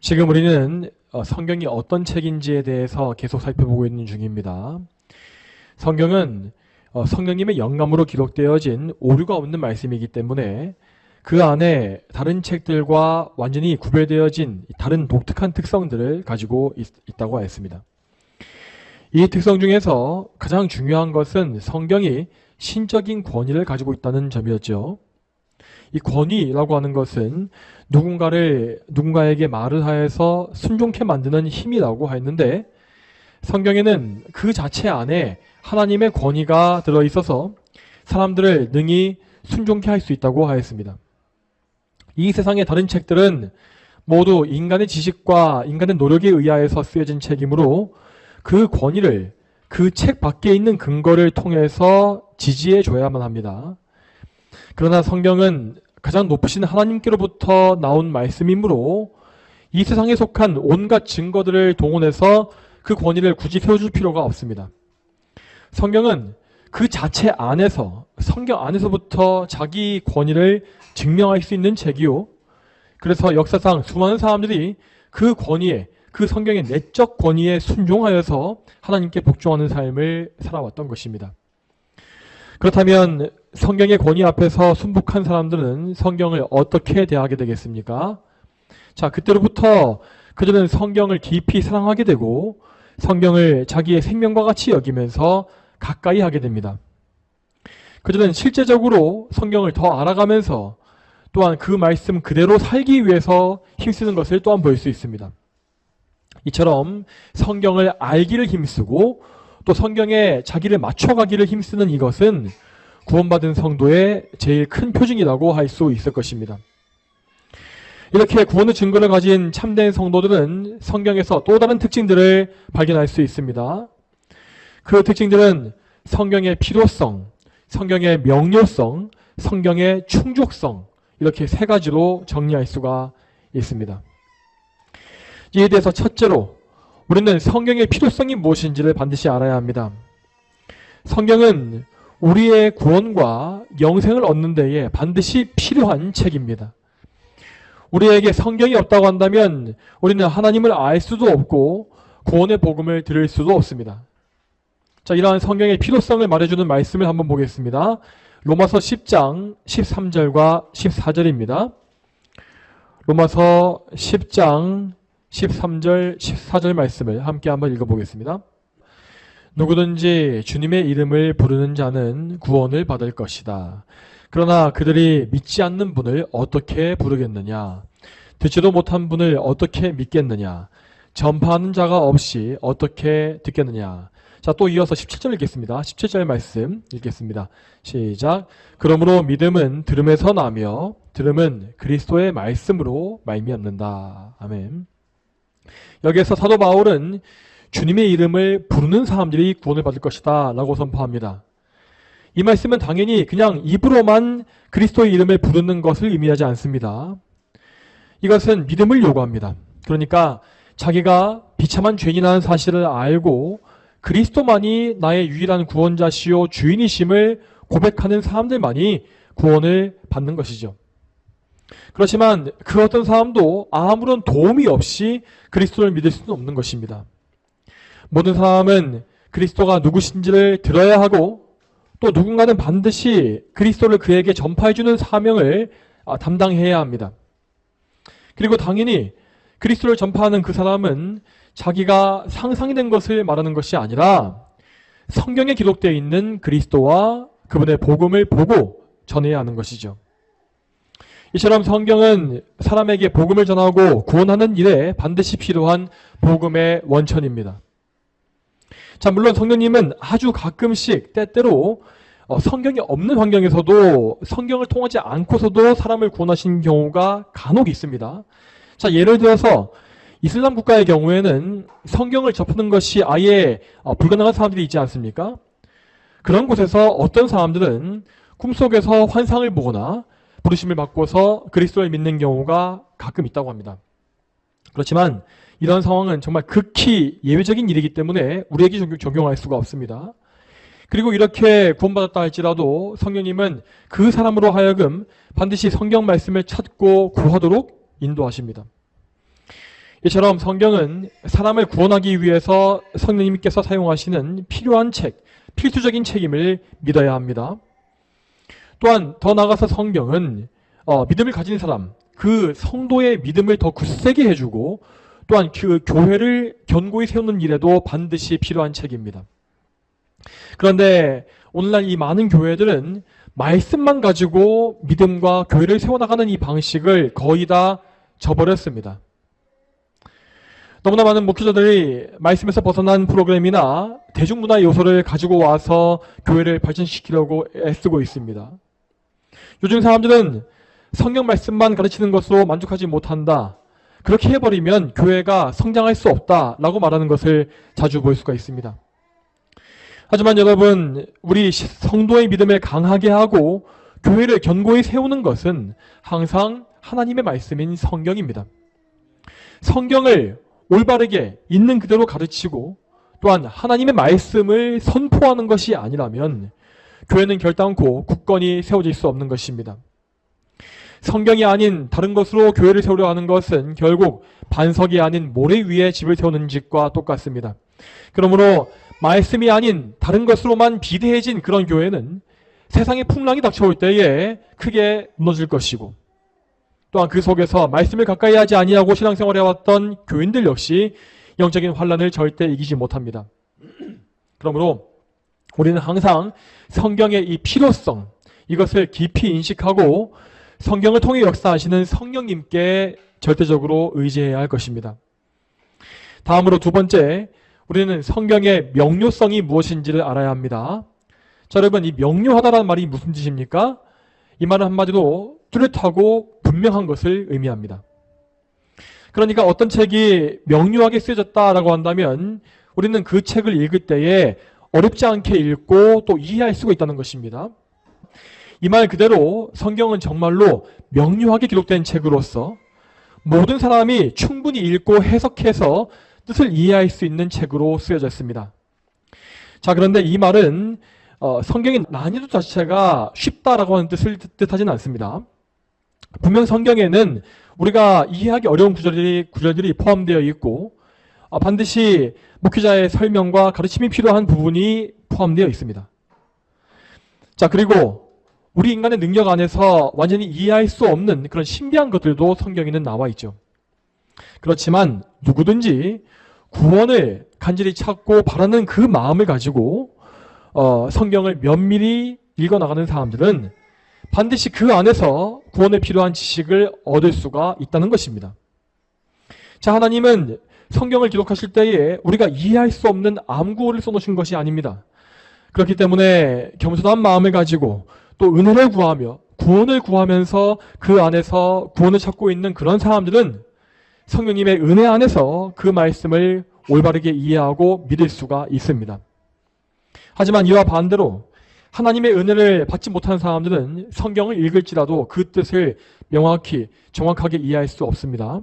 지금 우리는 성경이 어떤 책인지에 대해서 계속 살펴보고 있는 중입니다. 성경은 성령님의 영감으로 기록되어진 오류가 없는 말씀이기 때문에 그 안에 다른 책들과 완전히 구별되어진 다른 독특한 특성들을 가지고 있다고 하였습니다. 이 특성 중에서 가장 중요한 것은 성경이 신적인 권위를 가지고 있다는 점이었죠. 이 권위라고 하는 것은 누군가에게 말을 하여서 순종케 만드는 힘이라고 하였는데, 성경에는 그 자체 안에 하나님의 권위가 들어있어서 사람들을 능히 순종케 할 수 있다고 하였습니다. 이 세상의 다른 책들은 모두 인간의 지식과 인간의 노력에 의하여서 쓰여진 책이므로 그 권위를 그 책 밖에 있는 근거를 통해서 지지해 줘야만 합니다. 그러나 성경은 가장 높으신 하나님께로부터 나온 말씀이므로 이 세상에 속한 온갖 증거들을 동원해서 그 권위를 굳이 세워줄 필요가 없습니다. 성경은 그 자체 안에서, 성경 안에서부터 자기 권위를 증명할 수 있는 책이요, 그래서 역사상 수많은 사람들이 그 권위에, 그 성경의 내적 권위에 순종하여서 하나님께 복종하는 삶을 살아왔던 것입니다. 그렇다면 성경의 권위 앞에서 순복한 사람들은 성경을 어떻게 대하게 되겠습니까? 자, 그때로부터 그들은 성경을 깊이 사랑하게 되고 성경을 자기의 생명과 같이 여기면서 가까이 하게 됩니다. 그들은 실제적으로 성경을 더 알아가면서 또한 그 말씀 그대로 살기 위해서 힘쓰는 것을 또한 볼 수 있습니다. 이처럼 성경을 알기를 힘쓰고 또 성경에 자기를 맞춰가기를 힘쓰는 이것은 구원받은 성도의 제일 큰 표징이라고 할 수 있을 것입니다. 이렇게 구원의 증거를 가진 참된 성도들은 성경에서 또 다른 특징들을 발견할 수 있습니다. 그 특징들은 성경의 필요성, 성경의 명료성, 성경의 충족성, 이렇게 세 가지로 정리할 수가 있습니다. 이에 대해서 첫째로 우리는 성경의 필요성이 무엇인지를 반드시 알아야 합니다. 성경은 우리의 구원과 영생을 얻는 데에 반드시 필요한 책입니다. 우리에게 성경이 없다고 한다면 우리는 하나님을 알 수도 없고 구원의 복음을 들을 수도 없습니다. 자, 이러한 성경의 필요성을 말해주는 말씀을 한번 보겠습니다. 로마서 10장 13절과 14절입니다. 로마서 10장 13절, 14절 말씀을 함께 한번 읽어보겠습니다. 누구든지 주님의 이름을 부르는 자는 구원을 받을 것이다. 그러나 그들이 믿지 않는 분을 어떻게 부르겠느냐? 듣지도 못한 분을 어떻게 믿겠느냐? 전파하는 자가 없이 어떻게 듣겠느냐? 자, 또 이어서 17절 읽겠습니다. 17절 말씀 읽겠습니다. 시작. 그러므로 믿음은 들음에서 나며 들음은 그리스도의 말씀으로 말미암는다. 아멘. 여기에서 사도 바울은 주님의 이름을 부르는 사람들이 구원을 받을 것이다 라고 선포합니다. 이 말씀은 당연히 그냥 입으로만 그리스도의 이름을 부르는 것을 의미하지 않습니다. 이것은 믿음을 요구합니다. 그러니까 자기가 비참한 죄인이라는 사실을 알고 그리스도만이 나의 유일한 구원자시요 주인이심을 고백하는 사람들만이 구원을 받는 것이죠. 그렇지만 그 어떤 사람도 아무런 도움이 없이 그리스도를 믿을 수는 없는 것입니다. 모든 사람은 그리스도가 누구신지를 들어야 하고 또 누군가는 반드시 그리스도를 그에게 전파해주는 사명을 담당해야 합니다. 그리고 당연히 그리스도를 전파하는 그 사람은 자기가 상상이 된 것을 말하는 것이 아니라 성경에 기록되어 있는 그리스도와 그분의 복음을 보고 전해야 하는 것이죠. 이처럼 성경은 사람에게 복음을 전하고 구원하는 일에 반드시 필요한 복음의 원천입니다. 자, 물론 성령님은 아주 가끔씩 때때로 성경이 없는 환경에서도 성경을 통하지 않고서도 사람을 구원하신 경우가 간혹 있습니다. 자, 예를 들어서 이슬람 국가의 경우에는 성경을 접하는 것이 아예 불가능한 사람들이 있지 않습니까? 그런 곳에서 어떤 사람들은 꿈속에서 환상을 보거나 부르심을 받고서 그리스도를 믿는 경우가 가끔 있다고 합니다. 그렇지만 이런 상황은 정말 극히 예외적인 일이기 때문에 우리에게 적용할 수가 없습니다. 그리고 이렇게 구원받았다 할지라도 성령님은 그 사람으로 하여금 반드시 성경 말씀을 찾고 구하도록 인도하십니다. 이처럼 성경은 사람을 구원하기 위해서 성령님께서 사용하시는 필요한 책, 필수적인 책임을 믿어야 합니다. 또한 더 나아가서 성경은 믿음을 가진 사람, 그 성도의 믿음을 더 굳세게 해주고 또한 그 교회를 견고히 세우는 일에도 반드시 필요한 책입니다. 그런데 오늘날 이 많은 교회들은 말씀만 가지고 믿음과 교회를 세워나가는 이 방식을 거의 다 저버렸습니다. 너무나 많은 목회자들이 말씀에서 벗어난 프로그램이나 대중문화 요소를 가지고 와서 교회를 발전시키려고 애쓰고 있습니다. 요즘 사람들은 성경 말씀만 가르치는 것으로 만족하지 못한다. 그렇게 해버리면 교회가 성장할 수 없다라고 말하는 것을 자주 볼 수가 있습니다. 하지만 여러분, 우리 성도의 믿음을 강하게 하고 교회를 견고히 세우는 것은 항상 하나님의 말씀인 성경입니다. 성경을 올바르게 있는 그대로 가르치고 또한 하나님의 말씀을 선포하는 것이 아니라면 교회는 결단코 굳건히 세워질 수 없는 것입니다. 성경이 아닌 다른 것으로 교회를 세우려 하는 것은 결국 반석이 아닌 모래 위에 집을 세우는 짓과 똑같습니다. 그러므로 말씀이 아닌 다른 것으로만 비대해진 그런 교회는 세상의 풍랑이 닥쳐올 때에 크게 무너질 것이고 또한 그 속에서 말씀을 가까이 하지 아니하고 신앙생활을 해왔던 교인들 역시 영적인 환란을 절대 이기지 못합니다. 그러므로 우리는 항상 성경의 이 필요성, 이것을 깊이 인식하고 성경을 통해 역사하시는 성령님께 절대적으로 의지해야 할 것입니다. 다음으로 두 번째, 우리는 성경의 명료성이 무엇인지를 알아야 합니다. 자, 여러분, 이 명료하다라는 말이 무슨 뜻입니까? 이 말은 한마디로 뚜렷하고 분명한 것을 의미합니다. 그러니까 어떤 책이 명료하게 쓰여졌다라고 한다면 우리는 그 책을 읽을 때에 어렵지 않게 읽고 또 이해할 수가 있다는 것입니다. 이 말 그대로 성경은 정말로 명료하게 기록된 책으로서 모든 사람이 충분히 읽고 해석해서 뜻을 이해할 수 있는 책으로 쓰여졌습니다. 자, 그런데 이 말은 성경의 난이도 자체가 쉽다라고 하는 뜻을 뜻하지는 않습니다. 분명 성경에는 우리가 이해하기 어려운 구절들이 포함되어 있고 반드시 목회자의 설명과 가르침이 필요한 부분이 포함되어 있습니다. 자, 그리고 우리 인간의 능력 안에서 완전히 이해할 수 없는 그런 신비한 것들도 성경에는 나와 있죠. 그렇지만 누구든지 구원을 간절히 찾고 바라는 그 마음을 가지고 성경을 면밀히 읽어나가는 사람들은 반드시 그 안에서 구원에 필요한 지식을 얻을 수가 있다는 것입니다. 자, 하나님은 성경을 기록하실 때에 우리가 이해할 수 없는 암구호를 써놓으신 것이 아닙니다. 그렇기 때문에 겸손한 마음을 가지고 또 은혜를 구하며 구원을 구하면서 그 안에서 구원을 찾고 있는 그런 사람들은 성령님의 은혜 안에서 그 말씀을 올바르게 이해하고 믿을 수가 있습니다. 하지만 이와 반대로 하나님의 은혜를 받지 못하는 사람들은 성경을 읽을지라도 그 뜻을 명확히 정확하게 이해할 수 없습니다.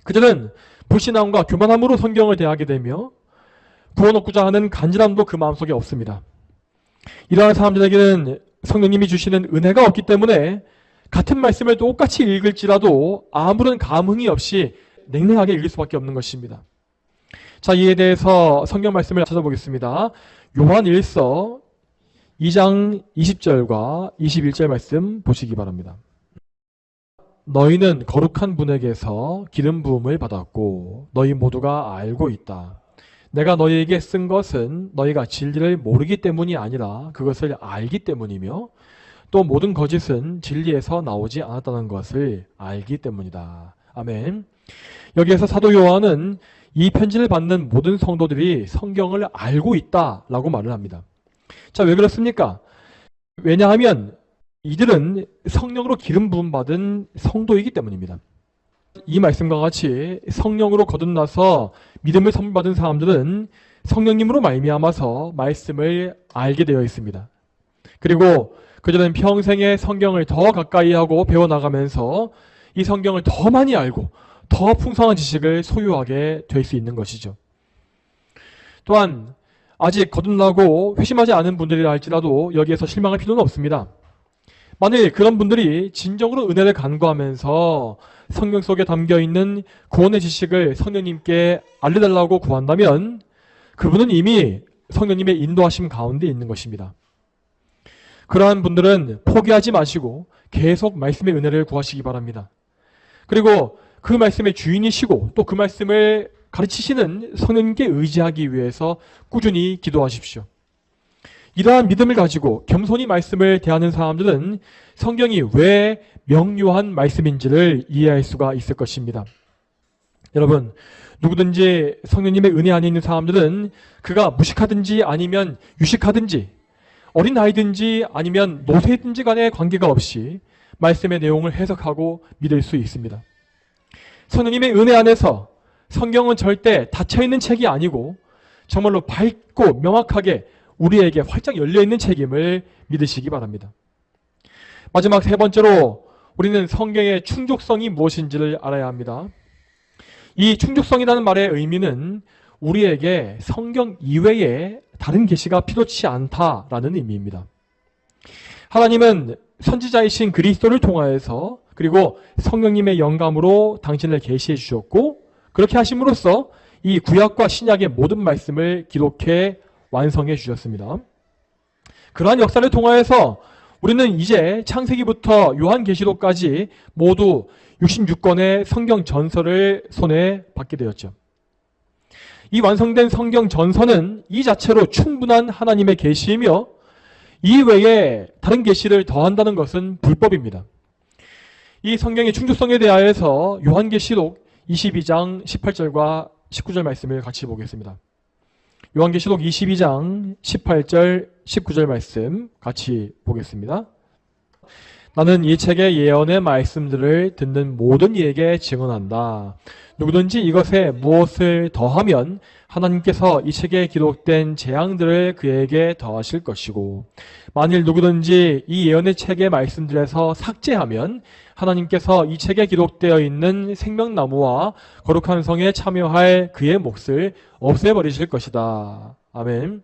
그들은 불신앙과 교만함으로 성경을 대하게 되며 구원 얻고자 하는 간절함도 그 마음속에 없습니다. 이러한 사람들에게는 성령님이 주시는 은혜가 없기 때문에 같은 말씀을 똑같이 읽을지라도 아무런 감흥이 없이 냉랭하게 읽을 수밖에 없는 것입니다. 자, 이에 대해서 성경 말씀을 찾아보겠습니다. 요한 1서 2장 20절과 21절 말씀 보시기 바랍니다. 너희는 거룩한 분에게서 기름 부음을 받았고 너희 모두가 알고 있다. 내가 너희에게 쓴 것은 너희가 진리를 모르기 때문이 아니라 그것을 알기 때문이며 또 모든 거짓은 진리에서 나오지 않았다는 것을 알기 때문이다. 아멘. 여기에서 사도 요한은 이 편지를 받는 모든 성도들이 성경을 알고 있다라고 말을 합니다. 자, 왜 그렇습니까? 왜냐하면 이들은 성령으로 기름 부음 받은 성도이기 때문입니다. 이 말씀과 같이 성령으로 거듭나서 믿음을 선물받은 사람들은 성령님으로 말미암아서 말씀을 알게 되어 있습니다. 그리고 그들은 평생에 성경을 더 가까이 하고 배워나가면서 이 성경을 더 많이 알고 더 풍성한 지식을 소유하게 될 수 있는 것이죠. 또한 아직 거듭나고 회심하지 않은 분들이라 할지라도 여기에서 실망할 필요는 없습니다. 만일 그런 분들이 진정으로 은혜를 간구하면서 성경 속에 담겨 있는 구원의 지식을 성령님께 알려달라고 구한다면 그분은 이미 성령님의 인도하심 가운데 있는 것입니다. 그러한 분들은 포기하지 마시고 계속 말씀의 은혜를 구하시기 바랍니다. 그리고 그 말씀의 주인이시고 또 그 말씀을 가르치시는 성령님께 의지하기 위해서 꾸준히 기도하십시오. 이러한 믿음을 가지고 겸손히 말씀을 대하는 사람들은 성경이 왜 명료한 말씀인지를 이해할 수가 있을 것입니다. 여러분, 누구든지 성령님의 은혜 안에 있는 사람들은 그가 무식하든지 아니면 유식하든지 어린아이든지 아니면 노쇠든지 간에 관계가 없이 말씀의 내용을 해석하고 믿을 수 있습니다. 성령님의 은혜 안에서 성경은 절대 닫혀있는 책이 아니고 정말로 밝고 명확하게 우리에게 활짝 열려있는 책임을 믿으시기 바랍니다. 마지막 세 번째로 우리는 성경의 충족성이 무엇인지를 알아야 합니다. 이 충족성이라는 말의 의미는 우리에게 성경 이외에 다른 계시가 필요치 않다라는 의미입니다. 하나님은 선지자이신 그리스도를 통하여서 그리고 성령님의 영감으로 당신을 계시해 주셨고 그렇게 하심으로써 이 구약과 신약의 모든 말씀을 기록해 완성해 주셨습니다. 그러한 역사를 통하여서 우리는 이제 창세기부터 요한계시록까지 모두 66권의 성경 전서를 손에 받게 되었죠. 이 완성된 성경 전서는 이 자체로 충분한 하나님의 계시이며 이 외에 다른 계시를 더한다는 것은 불법입니다. 이 성경의 충족성에 대하여서 요한계시록 22장 18절과 19절 말씀을 같이 보겠습니다. 요한계시록 22장 18절 19절 말씀 같이 보겠습니다. 나는 이 책의 예언의 말씀들을 듣는 모든 이에게 증언한다. 누구든지 이것에 무엇을 더하면 하나님께서 이 책에 기록된 재앙들을 그에게 더하실 것이고 만일 누구든지 이 예언의 책의 말씀들에서 삭제하면 하나님께서 이 책에 기록되어 있는 생명나무와 거룩한 성에 참여할 그의 몫을 없애버리실 것이다. 아멘.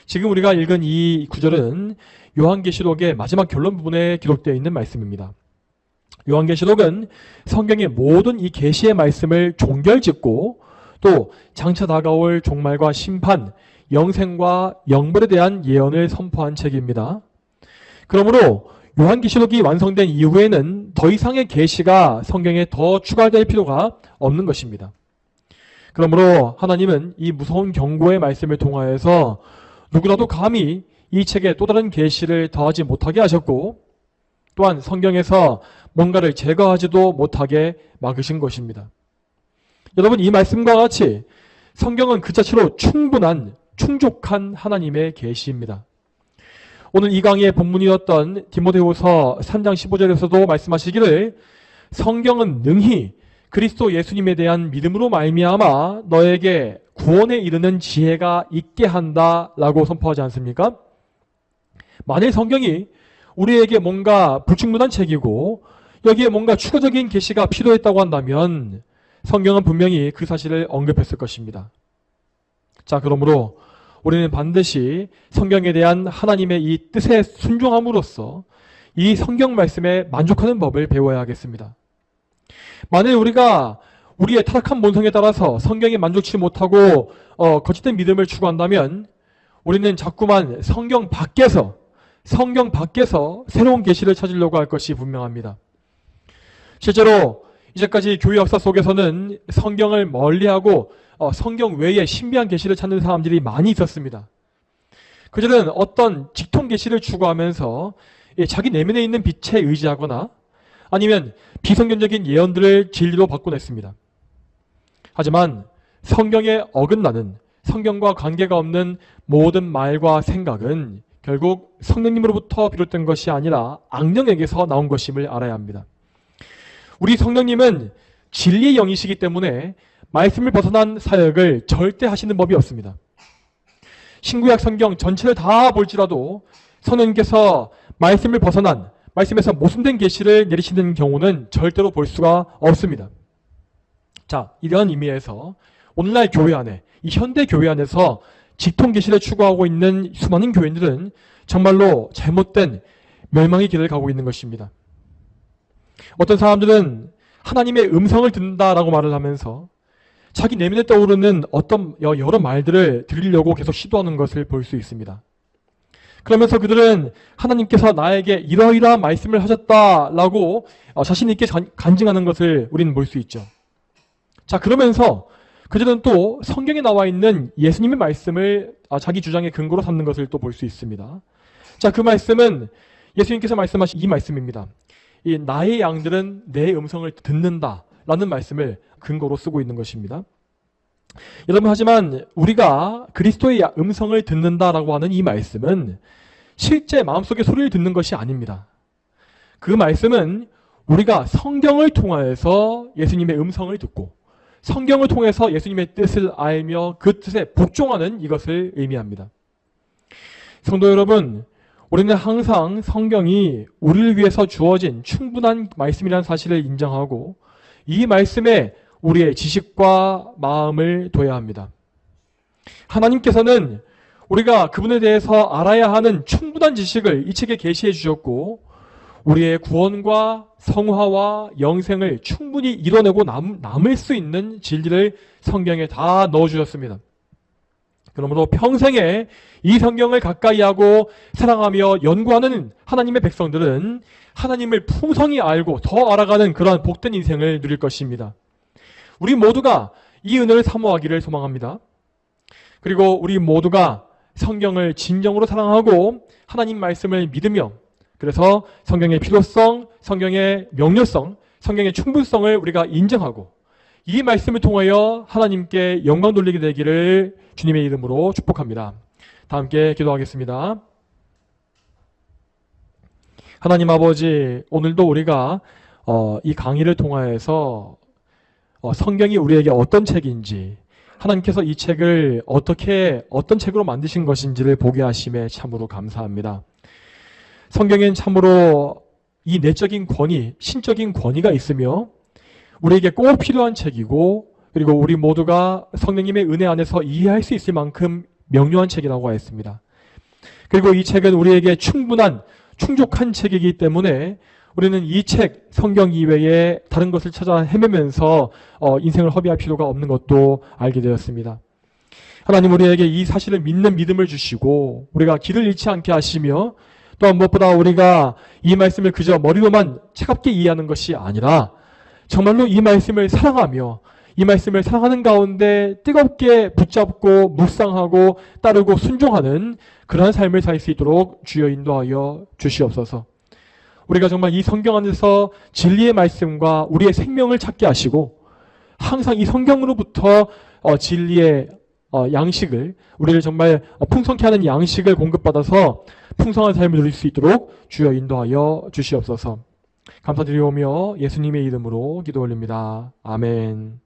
지금 우리가 읽은 이 구절은 요한계시록의 마지막 결론 부분에 기록되어 있는 말씀입니다. 요한계시록은 성경의 모든 이 계시의 말씀을 종결짓고 또 장차 다가올 종말과 심판, 영생과 영벌에 대한 예언을 선포한 책입니다. 그러므로 요한계시록이 완성된 이후에는 더 이상의 계시가 성경에 더 추가될 필요가 없는 것입니다. 그러므로 하나님은 이 무서운 경고의 말씀을 통하여서 누구라도 감히 이 책에 또 다른 계시를 더하지 못하게 하셨고 또한 성경에서 뭔가를 제거하지도 못하게 막으신 것입니다. 여러분, 이 말씀과 같이 성경은 그 자체로 충분한 충족한 하나님의 계시입니다. 오늘 이 강의의 본문이었던 디모데후서 3장 15절에서도 말씀하시기를 성경은 능히 그리스도 예수님에 대한 믿음으로 말미암아 너에게 구원에 이르는 지혜가 있게 한다라고 선포하지 않습니까? 만일 성경이 우리에게 뭔가 불충분한 책이고 여기에 뭔가 추가적인 계시가 필요했다고 한다면 성경은 분명히 그 사실을 언급했을 것입니다. 자, 그러므로 우리는 반드시 성경에 대한 하나님의 이 뜻에 순종함으로써 이 성경 말씀에 만족하는 법을 배워야 하겠습니다. 만일 우리가 우리의 타락한 본성에 따라서 성경에 만족치 못하고 거짓된 믿음을 추구한다면 우리는 자꾸만 성경 밖에서 새로운 계시를 찾으려고 할 것이 분명합니다. 실제로 이제까지 교회 역사 속에서는 성경을 멀리하고 성경 외에 신비한 계시를 찾는 사람들이 많이 있었습니다. 그들은 어떤 직통 계시를 추구하면서 자기 내면에 있는 빛에 의지하거나 아니면 비성경적인 예언들을 진리로 바꿔냈습니다. 하지만 성경에 어긋나는 성경과 관계가 없는 모든 말과 생각은 결국 성령님으로부터 비롯된 것이 아니라 악령에게서 나온 것임을 알아야 합니다. 우리 성령님은 진리의 영이시기 때문에 말씀을 벗어난 사역을 절대 하시는 법이 없습니다. 신구약 성경 전체를 다 볼지라도 성령님께서 말씀을 벗어난 말씀에서 모순된 계시를 내리시는 경우는 절대로 볼 수가 없습니다. 자, 이러한 의미에서 오늘날 교회 안에 이 현대 교회 안에서 직통 계시를 추구하고 있는 수많은 교인들은 정말로 잘못된 멸망의 길을 가고 있는 것입니다. 어떤 사람들은 하나님의 음성을 듣는다라고 말을 하면서 자기 내면에 떠오르는 어떤 여러 말들을 들으려고 계속 시도하는 것을 볼 수 있습니다. 그러면서 그들은 하나님께서 나에게 이러이러한 말씀을 하셨다라고 자신 있게 간증하는 것을 우리는 볼 수 있죠. 자, 그러면서 그들은 또 성경에 나와 있는 예수님의 말씀을 자기 주장의 근거로 삼는 것을 또 볼 수 있습니다. 자, 그 말씀은 예수님께서 말씀하신 이 말씀입니다. 이 나의 양들은 내 음성을 듣는다 라는 말씀을 근거로 쓰고 있는 것입니다. 여러분, 하지만 우리가 그리스도의 음성을 듣는다라고 하는 이 말씀은 실제 마음속의 소리를 듣는 것이 아닙니다. 그 말씀은 우리가 성경을 통하여서 예수님의 음성을 듣고 성경을 통해서 예수님의 뜻을 알며 그 뜻에 복종하는 이것을 의미합니다. 성도 여러분, 우리는 항상 성경이 우리를 위해서 주어진 충분한 말씀이라는 사실을 인정하고 이 말씀에 우리의 지식과 마음을 둬야 합니다. 하나님께서는 우리가 그분에 대해서 알아야 하는 충분한 지식을 이 책에 계시해 주셨고 우리의 구원과 성화와 영생을 충분히 이뤄내고 남을 수 있는 진리를 성경에 다 넣어주셨습니다. 그러므로 평생에 이 성경을 가까이 하고 사랑하며 연구하는 하나님의 백성들은 하나님을 풍성히 알고 더 알아가는 그러한 복된 인생을 누릴 것입니다. 우리 모두가 이 은혜를 사모하기를 소망합니다. 그리고 우리 모두가 성경을 진정으로 사랑하고 하나님 말씀을 믿으며 그래서 성경의 필요성, 성경의 명료성, 성경의 충분성을 우리가 인정하고 이 말씀을 통하여 하나님께 영광 돌리게 되기를 주님의 이름으로 축복합니다. 다 함께 기도하겠습니다. 하나님 아버지, 오늘도 우리가 이 강의를 통하여서 성경이 우리에게 어떤 책인지, 하나님께서 이 책을 어떤 책으로 만드신 것인지를 보게 하심에 참으로 감사합니다. 성경엔 참으로 이 내적인 권위, 신적인 권위가 있으며 우리에게 꼭 필요한 책이고 그리고 우리 모두가 성령님의 은혜 안에서 이해할 수 있을 만큼 명료한 책이라고 하였습니다. 그리고 이 책은 우리에게 충족한 책이기 때문에 우리는 이 책, 성경 이외에 다른 것을 찾아 헤매면서 인생을 허비할 필요가 없는 것도 알게 되었습니다. 하나님, 우리에게 이 사실을 믿는 믿음을 주시고 우리가 길을 잃지 않게 하시며 또한 무엇보다 우리가 이 말씀을 그저 머리로만 차갑게 이해하는 것이 아니라 정말로 이 말씀을 사랑하며 이 말씀을 사랑하는 가운데 뜨겁게 붙잡고 묵상하고 따르고 순종하는 그러한 삶을 살 수 있도록 주여 인도하여 주시옵소서. 우리가 정말 이 성경 안에서 진리의 말씀과 우리의 생명을 찾게 하시고 항상 이 성경으로부터 진리의 양식을, 우리를 정말 풍성케 하는 양식을 공급받아서 풍성한 삶을 누릴 수 있도록 주여 인도하여 주시옵소서. 감사드리오며 예수님의 이름으로 기도 올립니다. 아멘.